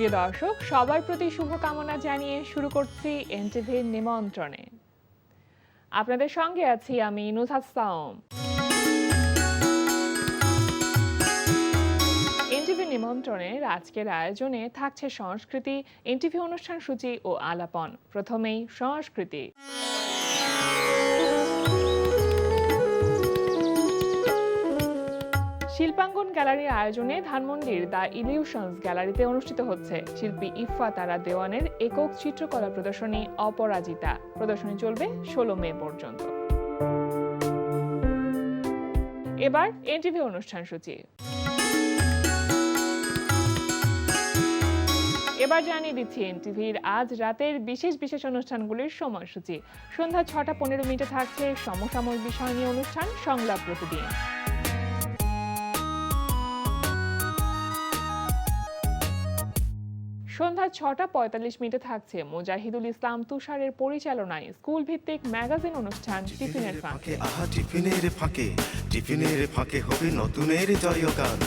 প্রিয় দর্শক, সবার প্রতি শুভকামনা জানিয়ে শুরু করছি এনটিভির নিমন্ত্রণে। আপনাদের সঙ্গে আছি আমি নুসহাত সাওম। এনটিভি নিমন্ত্রণের আজকের আয়োজনে থাকছে সংস্কৃতি, এনটিভি অনুষ্ঠান সূচি ও আলাপন। প্রথমেই সংস্কৃতি। শিল্পাঙ্গন গ্যালারির আয়োজনে ধানমন্ডির দ্য ইলিউশনস গ্যালারিতে অনুষ্ঠিত হচ্ছে শিল্পী ইফফা তারা দেওয়ানের একক চিত্রকলা প্রদর্শনী অপরাজিতা। প্রদর্শনী চলবে 16 মে পর্যন্ত। এবার এনটিভি অনুষ্ঠান সূচি। এবার জানিয়ে দিচ্ছি এনটিভির আজ রাতের বিশেষ বিশেষ অনুষ্ঠানগুলির সময়সূচি। সন্ধ্যা 6টা 15 মিনিটে থাকছে সমসাময়িক বিষয় নিয়ে অনুষ্ঠান সংলাপ প্রতিদিন। সন্ধ্যা 6টা 45 মিনিটে থাকছে মুজাহিদুল ইসলাম তুষারের পরিচালনায় স্কুল ভিত্তিক ম্যাগাজিন অনুষ্ঠান টিফিনের ফাঁকে। টিফিনের ফাঁকে হবে নতুনের জয়গান।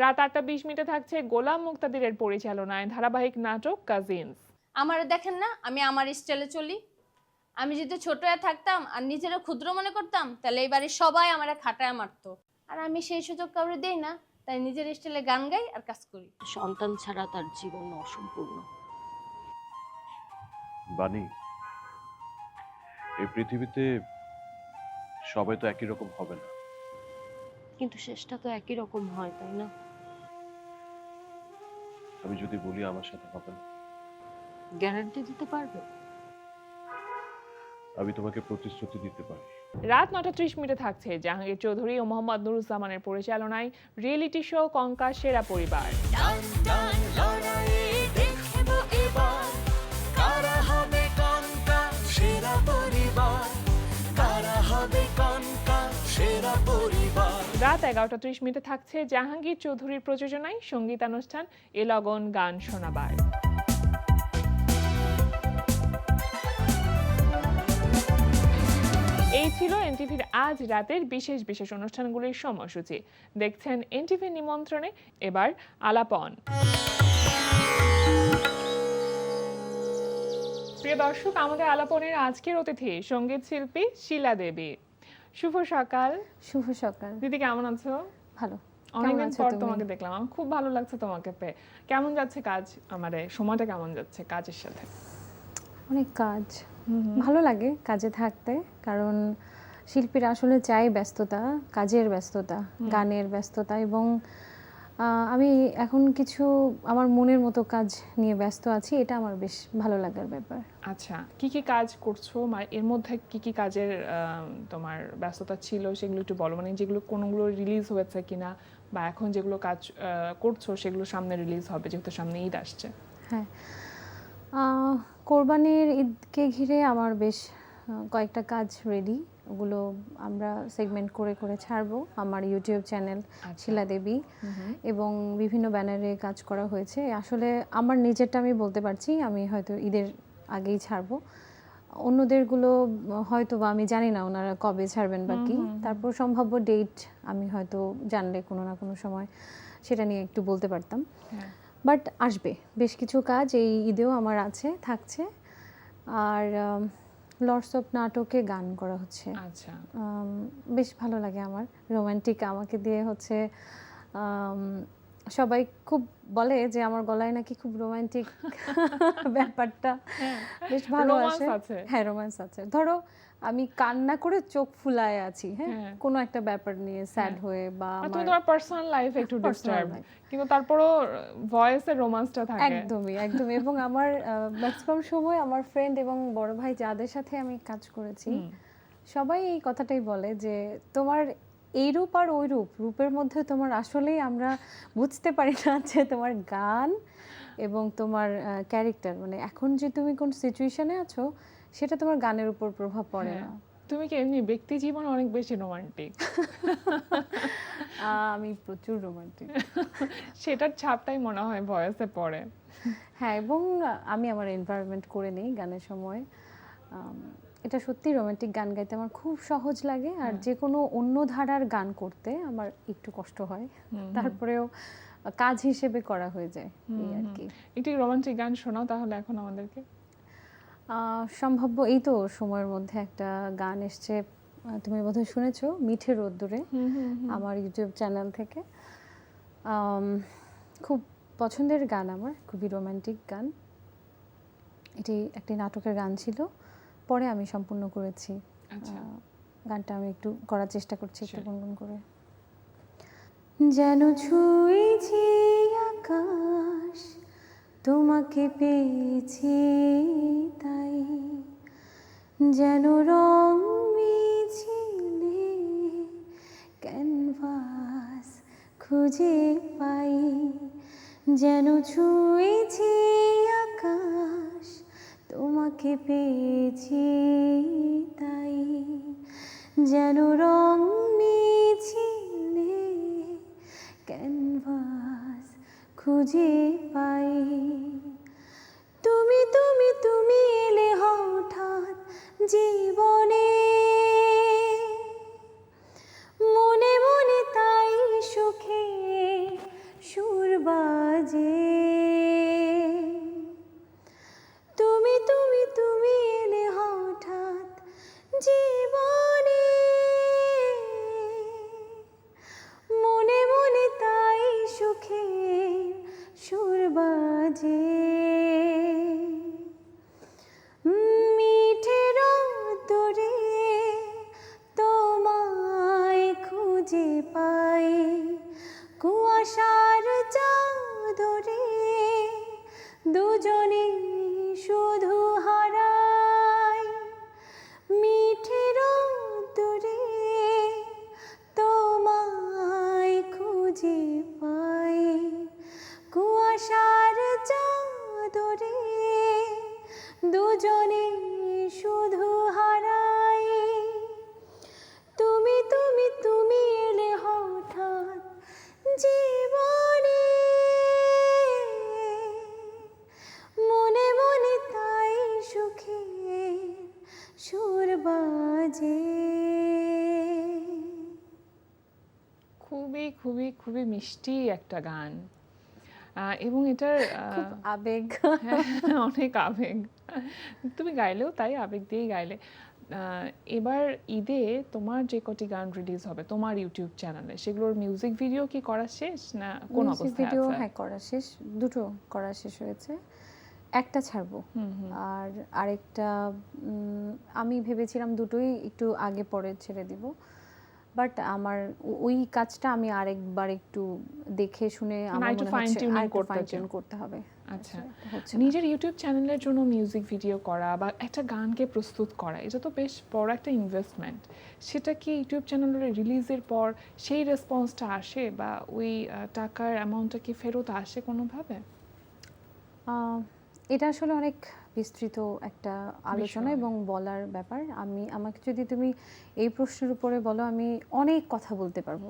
রাত 8টা 20 মিনিটে থাকছে গোলাম মুক্তাদিরের পরিচালনায় ধারাবাহিক নাটক কাজিনস। আমার দেখেন না, আমি আমার স্টাইলে চলি। আমি যদি ছোট হয়ে থাকতাম আর নিজেরা ক্ষুদ্র মনে করতাম, তাহলে এই বাড়ির সবাই আমার খাটায় মারতো। আর আমি সেই সুযোগ কাউরে দেই না, তাই নিজের স্টাইলে গান গাই আর কাজ করি। সন্তান ছাড়া তার জীবন অসম্পূর্ণ। বানি, এই পৃথিবীতে সবাই তো একই রকম হবে না, কিন্তু শেষটা তো একই রকম হয়, তাই না? আমি যদি বলি আমার সাথে হবে না, গ্যারান্টি দিতে পারবে? আমি তোমাকে প্রতিশ্রুতি দিতে পারি। রাত 9টা 30 মিনিটে থাকছে জাহাঙ্গীর চৌধুরী ও মোহাম্মদ নুরুজ্জামানের পরিচালনায় রিয়েলিটি শো কঙ্কা সেরা পরিবার। রাত 11টা 30 মিনিটে থাকছে জাহাঙ্গীর চৌধুরীর প্রযোজনায় সঙ্গীতানুষ্ঠান এ লগন গান শোনাবার। এই ছিল এনটিভির আজ রাতের বিশেষ বিশেষ অনুষ্ঠানগুলির সময়সূচি। দেখছেন এনটিভি নিমন্ত্রণে। এবার আলাপন। প্রিয় দর্শক, আমাদের আলাপনের আজকের অতিথি সঙ্গীত শিল্পী শিলা দেবী। শুভ সকাল। শুভ সকাল দিদি, কেমন আছো? ভালো। অনেকদিন পর তোমাকে দেখলাম, আমার খুব ভালো লাগছে তোমাকে পেয়ে। কেমন যাচ্ছে কাজ, সময়টা কেমন যাচ্ছে কাজের সাথে? অনেক কাজ, ভালো লাগে কাজে থাকতে, কারণ শিল্পীরা আসলে চাই ব্যস্ততা, কাজের ব্যস্ততা, গানের ব্যস্ততা, এবং আমি এখন কিছু আমার মনের মতো কাজ নিয়ে ব্যস্ত আছি, এটা আমার বেশ ভালো লাগার ব্যাপার। আচ্ছা, কি কি কাজ করছো? এর মধ্যে কি কি কাজের তোমার ব্যস্ততা ছিল সেগুলো একটু বলো, যেগুলো কোনগুলো রিলিজ হয়েছে কিনা, বা এখন যেগুলো কাজ করছো সেগুলো সামনে রিলিজ হবে, যেহেতু সামনে ঈদ আসছে। হ্যাঁ, কোরবানির ঈদকে ঘিরে আমার বেশ কয়েকটা কাজ রেডি, ওগুলো আমরা সেগমেন্ট করে করে ছাড়বো আমার ইউটিউব চ্যানেল শিলা দেবী, এবং বিভিন্ন ব্যানারে কাজ করা হয়েছে। আসলে আমার নিজেরটা আমি বলতে পারছি, আমি হয়তো ঈদের আগেই ছাড়বো, অন্যদেরগুলো হয়তো বা আমি জানি না ওনারা কবে ছাড়বেন বা কি, তারপর সম্ভাব্য ডেট আমি হয়তো জানলে কোনো না কোনো সময় সেটা নিয়ে একটু বলতে পারতাম। বাট আসবে বেশ কিছু কাজ এই ঈদেও আমার থাকছে। আর লর্ডস অফ নাটকে গান করা হচ্ছে। আচ্ছা, বেশ ভালো লাগে আমার। রোমান্টিক, আমাকে দিয়ে হচ্ছে, সবাই খুব বলে যে আমার গলায় নাকি খুব রোমান্টিক ব্যাপারটা বেশ ভালো আছে। হ্যাঁ, রোম্যান্স আছে। ধরো আমি কান্না করে চোখ ফুলায় আছি, হ্যাঁ, কোনো একটা ব্যাপার নিয়ে স্যাড হয়ে, বা তোমার পার্সোনাল লাইফ একটু ডিস্টার্ব, কিন্তু তারপরও ভয়েসের রোমান্সটা থাকে। একদমই একদমই। এবং আমার ম্যাক্সিমাম সময় আমার ফ্রেন্ড এবং বড় ভাই যাদের সাথে আমি কাজ করেছি, সবাই এই কথাটাই বলে যে তোমার এই রূপ আর ওই রূপের মধ্যে তোমার আসলেই আমরা বুঝতে পারি না যে তোমার গান এবং তোমার ক্যারেক্টার, এখন যে তুমি কোন সিচুয়েশনে আছো সেটা তোমার গানের উপর প্রভাব পড়ে না। তুমি কি এমনি ব্যক্তি জীবনে অনেক বেশি রোমান্টিক? আমি প্রচুর রোমান্টিক, সেটার ছাপটাই মনে হয় ভয়েসে পড়ে। হ্যাঁ, এবং আমি আমার এনভায়রনমেন্ট করে নিই গানের সময়। এটা সত্যি রোমান্টিক গান গাইতে আমার খুব সহজ লাগে, আর যে কোনো অন্য ধারার গান করতে আমার একটু কষ্ট হয়, তারপরেও কাজ হিসেবে করা হয়ে যায় এই আর কি। একটি রোমান্টিক গান শোনাও তাহলে এখন আমাদেরকে। সম্ভাব্য এই তো সময়ের মধ্যে একটা গান এসছে, তুমি বোধহয় শুনেছো, মিঠে রোদ্দুরে, আমার ইউটিউব চ্যানেল থেকে। খুব পছন্দের গান আমার, খুবই রোমান্টিক গান। এটি একটি নাটকের গান ছিল, পরে আমি সম্পূর্ণ করেছি। গানটা আমি একটু করার চেষ্টা করছি, একটু গুনগুন করে। যেন ছুঁয়েছি আকাশ, তোমাকে পেয়েছি তাই, যেন রং মিছিলে ক্যানভাস খুঁজে পাই, যেন ছুঁয়েছি আকাশ, তোমাকে পেয়েছি তাই, যেন রং মিছিলে ক্যানভাস খুঁজে পাই। তুমি তুমি তুমি এলে হঠাৎ জীবনে, মনে মনে তাই সুখে সুর বাজে। তুমি তুমি তুমি এলে হঠাৎ জীবনে, মনে মনে তাই সুখে সুর বাজে। মিঠে রোদ্দুরে তোমায় খুঁজে পাই, কুয়াশার চাদরে দুজনে শুধু হারাই। মিঠে রোদ্দুরে তোমায় খুঁজে পাই, কুয়াশার চাদরে দুজনে শুধু হারাই। তুমি তুমি তুমি এলে হঠাৎ জীবনে, মনে মনে তাই সুখে সুর বাজে। খুবই খুবই খুবই মিষ্টি একটা গান, এবং এটার খুব আবেগ। হ্যাঁ, অনেক আবেগ। তুমি গাইলেও তাই আবেগ দিয়েই গাইলে। এবার ঈদে তোমার যে কটি গান রিলিজ হবে তোমার ইউটিউব চ্যানেলে, সেগুলোর মিউজিক ভিডিও কি করা শেষ, না কোন মিউজিক অবস্থায় ভিডিও আছে? হ্যাঁ করা শেষ, দুটো করা শেষ হয়েছে, একটা ছাড়বো। আর আরেকটা আমি ভেবেছিলাম দুটোই একটু আগে পরে ছেড়ে দিব, বাট আমার ওই কাজটা আমি আরেকবার একটু দেখে শুনে আমার একটু মনে fine হচ্ছে tuning আরেকটু করতে ফাইন চাও। টিউন করতে হবে। আচ্ছা, হচ্ছে নিজের ইউটিউব চ্যানেলের জন্য মিউজিক ভিডিও করা বা একটা গানকে প্রস্তুত করা, এটা তো বেশ বড় একটা ইনভেস্টমেন্ট। সেটা কি ইউটিউব চ্যানেলের রিলিজের পর সেই রেসপন্সটা আসে, বা ওই টাকার অ্যামাউন্টটা কি ফেরত আসে কোনোভাবে? এটা আসলে অনেক বিস্তৃত একটা আলোচনা এবং বলার ব্যাপার। আমাকে যদি তুমি এই প্রশ্নের উপরে বলো, আমি অনেক কথা বলতে পারবো,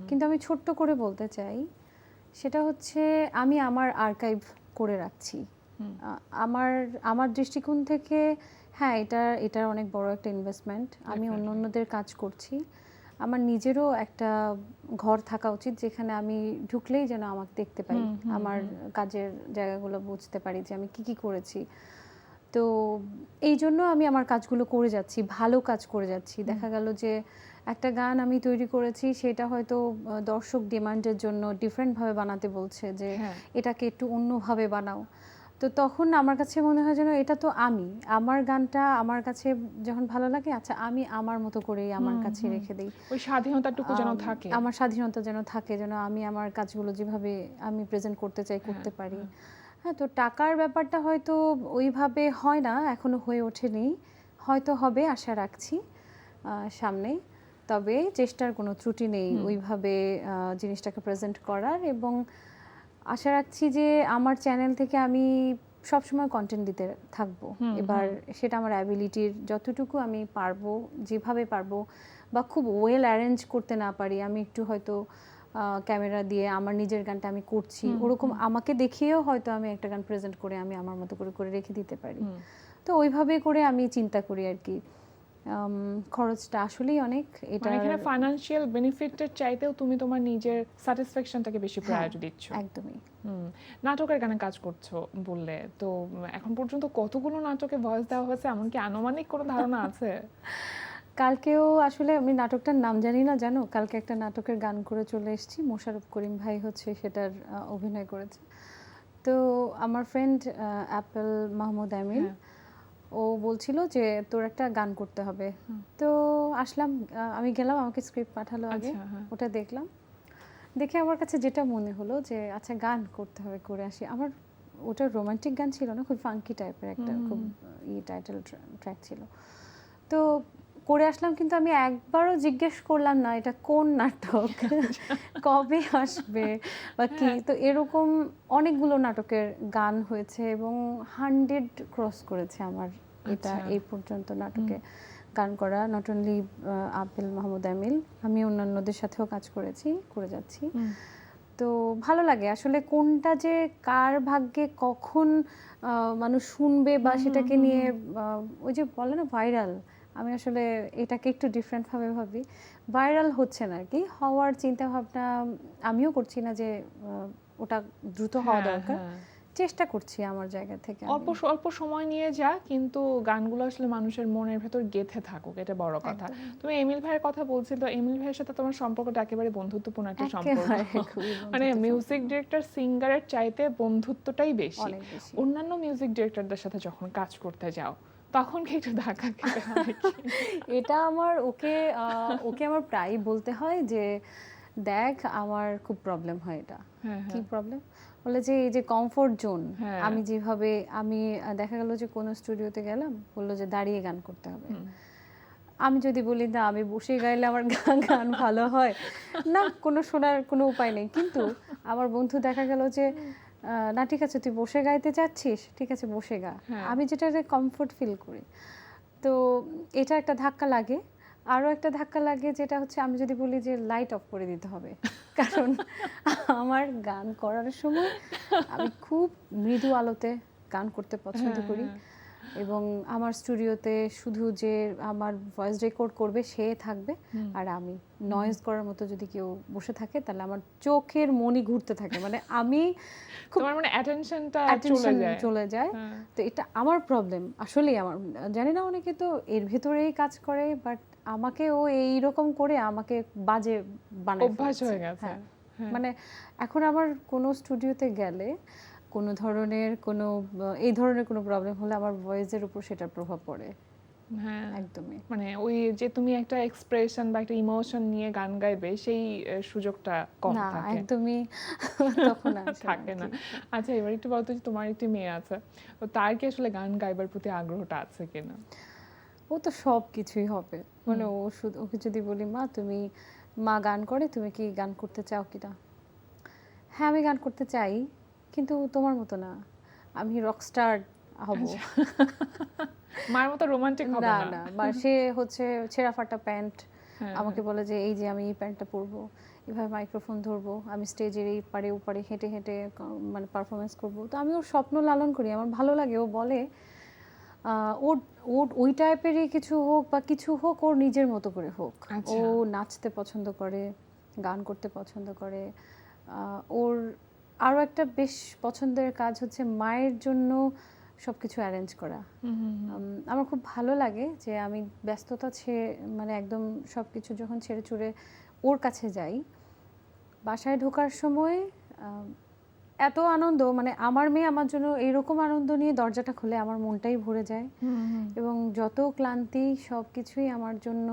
কিন্তু আমি ছোট্ট করে বলতে চাই, সেটা হচ্ছে আমি আমার আর্কাইভ করে রাখছি। আমার দৃষ্টিকোণ থেকে হ্যাঁ, এটার অনেক বড় একটা ইনভেস্টমেন্ট। আমি অন্যদের কাজ করছি, আমার নিজেরও একটা ঘর থাকা উচিত যেখানে আমি ঢুকলেই যেন আমাকে দেখতে পাই, আমার কাজের জায়গাগুলো বুঝতে পারি যে আমি কি করেছি। তো এই জন্য আমি আমার কাজগুলো করে যাচ্ছি, ভালো কাজ করে যাচ্ছি। দেখা গেল যে একটা গান আমি তৈরি করেছি, সেটা হয়তো দর্শক ডিমান্ডের জন্য ডিফারেন্টভাবে বানাতে বলছে যে এটাকে একটু অন্যভাবে বানাও। তো তখন আমার কাছে মনে হয় যেন এটা তো আমার গানটা আমার কাছে যখন ভালো লাগে, আচ্ছা আমি আমার মতো করেই আমার কাছে রেখে দিই, ওই স্বাধীনতাটুকু যেন থাকে, আমার স্বাধীনতা যেন থাকে, যেন আমি আমার কাজগুলো যেভাবে আমি প্রেজেন্ট করতে চাই করতে পারি। হ্যাঁ, তো টাকার ব্যাপারটা হয়তো ওইভাবে হয় না, এখনো হয়ে ওঠেনি, হয়তো হবে, আশা রাখছি সামনে। তবে চেষ্টার কোনো ত্রুটি নেই ওইভাবে জিনিসটাকে প্রেজেন্ট করার, এবং আশা রাখছি যে আমার চ্যানেল থেকে আমি সবসময় কন্টেন্ট দিতে থাকবো। এবার সেটা আমার অ্যাবিলিটির যতটুকু আমি পারবো, যেভাবে পারবো, বা খুব ওয়েল অ্যারেঞ্জ করতে না পারি, আমি একটু হয়তো ক্যামেরা দিয়ে আমার নিজের গানটা আমি করছি, ওরকম আমাকে দেখিয়েও হয়তো আমি একটা গান প্রেজেন্ট করে আমি আমার মতো করে রেখে দিতে পারি। তো ওইভাবে করে আমি চিন্তা করি আর কি। খরচটা আসলেই অনেক, এটা মানে এখানে ফাইনান্সিয়াল বেনিফিটের চাইতেও তুমি তোমার নিজের স্যাটিসফ্যাকশনটাকে বেশি প্রায়োরিটি দিচ্ছ। একদমই। নাটকের গানে কাজ করছো বললে তো, এখন পর্যন্ত কতগুলো নাটকে ভয়েস দেওয়া হয়েছে, এমনকি আনুমানিক কোনো ধারণা আছে? কালকেও আসলে আমি নাটকটার নাম জানি না, জানো, কালকে একটা নাটকের গান করে চলে এসেছি, মোশাররফ করিম ভাই হচ্ছে সেটার অভিনয় করেছে। তো আমার ফ্রেন্ড অ্যাপেল মাহমুদ আমিন, ও বলছিল যে তোর একটা গান করতে হবে। তো আসলাম, আমি গেলাম, আমাকে স্ক্রিপ্ট পাঠালো আগে, আচ্ছা, হ্যাঁ। ওটা দেখলাম, দেখে আমার কাছে যেটা মনে হলো যে আচ্ছা গান করতে হবে, করে আসি। আমার ওটা রোমান্টিক গান ছিল না, খুব ফাঙ্কি টাইপের একটা, খুব টাইটেল ট্র্যাক ছিল। তো করে আসলাম, কিন্তু আমি একবারও জিজ্ঞেস করলাম না এটা কোন নাটক, কবে আসবে বা কি। তো এরকম অনেকগুলো নাটকের গান হয়েছে এবং 100 ক্রস করেছে আমার এটা আচ্ছা। এই পর্যন্ত নাটকে গান করা। নট অনলি আপিল মাহমুদ আমিল, আমি অন্যান্যদের সাথেও কাজ করেছি, করে যাচ্ছি। তো ভালো লাগে আসলে, কোনটা যে কার ভাগ্যে কখন মানুষ শুনবে বা সেটাকে নিয়ে ওই যে বলে না ভাইরাল, আমি আসলে এটাকে একটু ডিফারেন্টভাবে ভাবি। ভাইরাল হচ্ছে না আর কি, হওয়ার চিন্তা ভাবনা আমিও করছি না যে ওটা দ্রুত হওয়া দরকার, চেষ্টা করছি আমার জায়গা থেকে। অল্প অল্প সময় নিয়ে যা, কিন্তু গানগুলো আসলে মানুষের মনের ভেতর গেঁথে থাকুক, এটা বড় কথা। তুমি এমিল ভাইয়ের কথা বলছিলে, তো এমিল ভাইয়ের সাথে তোমার সম্পর্কটা একেবারে বন্ধুত্বপূর্ণ একটা সম্পর্ক। মানে মিউজিক ডিরেক্টর সিঙ্গারের চাইতে বন্ধুত্বটাই বেশি। অনেক বেশি। অন্যান্য মিউজিক ডিরেক্টরদের সাথে যখন কাজ করতে যাও তখন কি একটু ধাক্কা খেতে হয় কি? এটা আমার ওকে আমার প্রায় বলতে হয় যে দেখ আমার খুব প্রবলেম হয় এটা। কি প্রবলেম? বলে যে এই যে কমফোর্ট জোন, আমি যেভাবে আমি দেখা গেল যে কোনো স্টুডিওতে গেলাম, বললো যে দাঁড়িয়ে গান করতে হবে। আমি যদি বলি না আমি বসে গাইলে আমার গান ভালো হয় না, কোনো শোনার কোনো উপায় নেই। কিন্তু আমার বন্ধু দেখা গেল যে না ঠিক আছে তুই বসে গাইতে চাচ্ছিস, ঠিক আছে বসে গা, আমি যেটা কমফোর্ট ফিল করি। তো এটা একটা ধাক্কা লাগে। আরও একটা ধাক্কা লাগে যেটা হচ্ছে, আমি যদি বলি যে লাইট অফ করে দিতে হবে, কারণ আমার গান করার সময় আমি খুব মৃদু আলোতে গান করতে পছন্দ করি। এবং আমার স্টুডিওতে শুধু যে আমার ভয়েস রেকর্ড করবে সে থাকবে, আর আমি নয়েজ করার মতো যদি কেউ বসে থাকে তাহলে আমার চোখের মনি ঘুরতে থাকে, মানে আমি তোমার মানে অ্যাটেনশনটা চলে যায়। তো এটা আমার প্রবলেম আসলেই। আমার জানি না, অনেকে তো এর ভেতরেই কাজ করে, বাট আমাকে ও এইরকম করে আমাকে বাজে বানায়, অভ্যাস হয়ে গেছে। মানে এখন আমার কোনো স্টুডিওতে গেলে কোনো ধরনের কোনো এই ধরনের কোনো প্রবলেম হলে আমার ভয়েসের উপর সেটার প্রভাব পড়ে। হ্যাঁ একদমই। মানে ওই যে তুমি একটা এক্সপ্রেশন বা একটা ইমোশন নিয়ে গান গাইবে, সেই সুযোগটা কম না থাকে, একদমই তখন থাকে না। আচ্ছা, এবার একটু বলতো যে তোমার একটি মেয়ে আছে, তো তার কি আসলে গান গাইবার প্রতি আগ্রহটা আছে কিনা? ও তো সব কিছুই হবে, মানে ও শুধু, ওকে যদি বলি মা গান করে, তুমি কি গান করতে চাও কিনা? হ্যাঁ আমি গান করতে চাই, কিন্তু তোমার মতো না, আমি রকস্টার হব। মার মতো রোমান্টিক হবে না না? না, বা সে হচ্ছে ছেঁড়া ফাটা প্যান্ট আমাকে বলে যে এই যে আমি এই প্যান্টটা পরবো, এভাবে মাইক্রোফোন ধরবো, আমি স্টেজের এই পারে ওপারে হেঁটে হেঁটে মানে পারফরমেন্স করবো। তো আমি ওর স্বপ্ন লালন করি, আমার ভালো লাগে। ও বলে ওর ওর ওই টাইপেরই কিছু হোক বা কিছু হোক, ওর নিজের মতো করে হোক। ও নাচতে পছন্দ করে, গান করতে পছন্দ করে। ওর আরও একটা বেশ পছন্দের কাজ হচ্ছে মায়ের জন্য সব কিছু অ্যারেঞ্জ করা। আমার খুব ভালো লাগে যে আমি ব্যস্ততা মানে একদম সব কিছু যখন ছেড়ে ছুড়ে ওর কাছে যাই, বাসায় ঢোকার সময় এত আনন্দ, মানে আমার মেয়ে আমার জন্য এইরকম আনন্দ নিয়ে দরজাটা খুলে আমার মনটাই ভরে যায়। এবং যত ক্লান্তি সব কিছুই আমার জন্য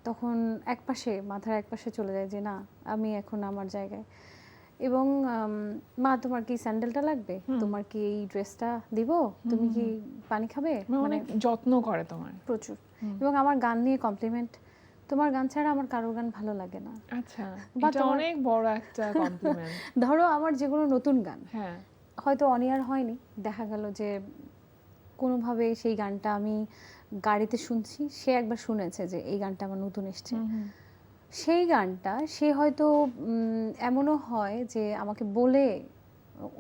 তখন একপাশে, মাথার একপাশে চলে যায় যে না আমি এখন আমার জায়গায়। এবং মা তোমার কি স্যান্ডেলটা লাগবে, তোমার কি এই ড্রেসটা দিব, তুমি কি পানি খাবে, মানে যত্ন করে তোমার প্রচুর। এবং আমার গান নিয়ে কমপ্লিমেন্ট, তোমার গান ছাড়া আমার কারোর গান ভালো লাগে না। আচ্ছা, এটা অনেক বড় একটা কমপ্লিমেন্ট। ধরো আমার যেগুলো নতুন গান হ্যাঁ হয়তো অন এয়ার হয়নি, দেখা গেল যে কোনোভাবে সেই গানটা আমি গাড়িতে শুনছি, সে একবার শুনেছে যে এই গানটা আমার নতুন এসছে, সেই গানটা সে হয়তো এমনও হয় যে আমাকে বলে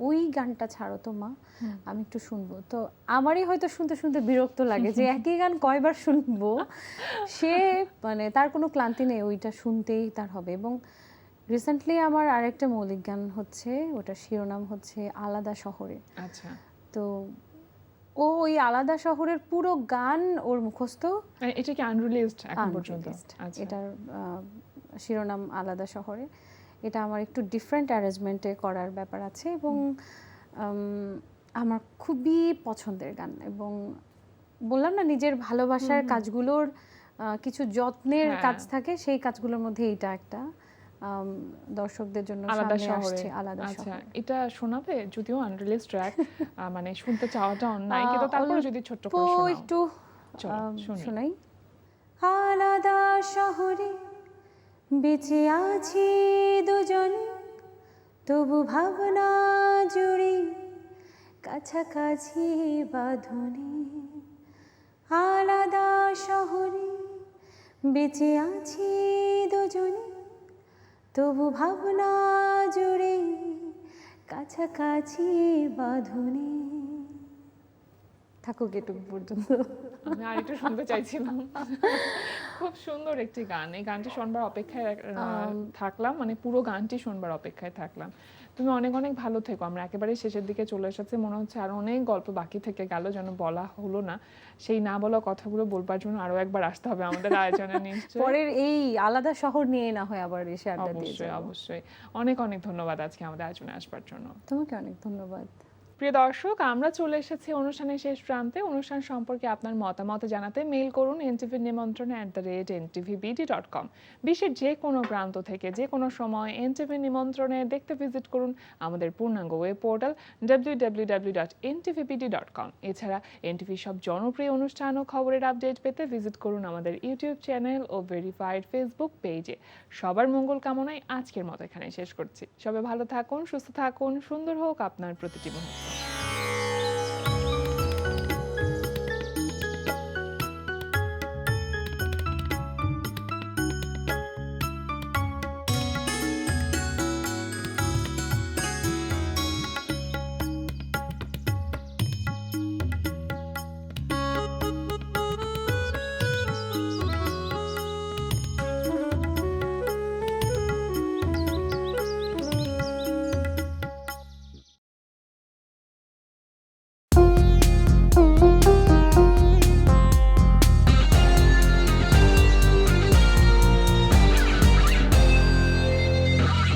ওই গানটা ছাড়ো তো মা, আমি একটু শুনবো। তো আমারই হয়তো শুনতে শুনতে বিরক্ত লাগে যে একই গান কয়বার শুনবো। সে মানে তার কোনো ক্লান্তি নেই, ওইটা শুনতেই তার হবে। এবং রিসেন্টলি আমার আরেকটা মৌলিক গান হচ্ছে, ওটা শিরোনাম হচ্ছে আলাদা শহরে। আচ্ছা, তো ও ওই আলাদা শহরের পুরো গান ওর মুখস্থ, মানে এটা কি আনরিলিজড এখন পর্যন্ত? unreleased। আচ্ছা, এটার শিরোনাম আলাদা শহরে। এটা আমার একটু ডিফারেন্ট অ্যারেঞ্জমেন্টে করার ব্যাপার আছে এবং আমার খুবই পছন্দের গান। এবং বললাম না, নিজের ভালোবাসার কাজগুলোর কিছু যত্নের হ্যাঁ। কাজ থাকে, সেই কাজগুলোর মধ্যে এইটা একটা দর্শকদের জন্য আলাদা সামনে শহরে। আসছে আলাদা আচ্ছা, শহরে। এটা শোনাবে? যদিও আনরিলিজ ট্র্যাক, মানে শুনতে চাওয়াটা অন্যায়, কিন্তু তারপরে যদি ছোট্ট করে অল্প শোনাও। একটু চলো, শুনি। শোনাই। আলাদা শহরে বেঁচে আছি দুজনে, তবু ভাবনা জুড়ে কাছাকাছি বাঁধনে। আলাদা শহরে বেঁচে আছি দুজনে, তবু ভাবনা জুড়ে কাছাকাছি বাঁধনে। থাকুক এটুকু পর্যন্ত। আমি আরেকটু শুনতে চাইছিলাম। খুব সুন্দর একটি গান, এই গানটি শোনবার অপেক্ষায় থাকলাম, মানে পুরো গানটি শোনবার অপেক্ষায় থাকলাম। তুমি অনেক অনেক ভালো থেকো। আমরা একেবারে শেষের দিকে চলে এসেছি, মনে হচ্ছে আরো অনেক গল্প বাকি থেকে গেল, যেন বলা হলো না। সেই না বলা কথাগুলো বলবার জন্য আরো একবার আসতে হবে আমাদের আয়োজনে নিশ্চয়ই। পরের এই আলাদা শহর নিয়ে না হয় আবার এসে আড্ডা দিয়ে অবশ্যই যাবো। অবশ্যই। অনেক অনেক ধন্যবাদ আজকে আমাদের আয়োজনে আসবার জন্য। তোমাকে অনেক ধন্যবাদ। প্রিয় দর্শক, আমরা চলে এসেছি অনুষ্ঠানের শেষ প্রান্তে। অনুষ্ঠান সম্পর্কে আপনার মতামত জানাতে মেইল করুন ntvnimontrone@ntvbd.com। বিশ্বের যে কোনো প্রান্ত থেকে যে কোনো সময় এনটিভি নিমন্ত্রণে দেখতে ভিজিট করুন আমাদের পূর্ণাঙ্গ ওয়েব পোর্টাল www.ntvbd.com। এছাড়া এনটিভির সব জনপ্রিয় অনুষ্ঠান ও খবরের আপডেট পেতে ভিজিট করুন আমাদের ইউটিউব চ্যানেল ও ভেরিফাইড ফেসবুক পেজে। সবার মঙ্গল কামনায় আজকের মতো এখানে শেষ করছি। সবাই ভালো থাকুন, সুস্থ থাকুন, সুন্দর হোক আপনার প্রতিটি মুহূর্ত।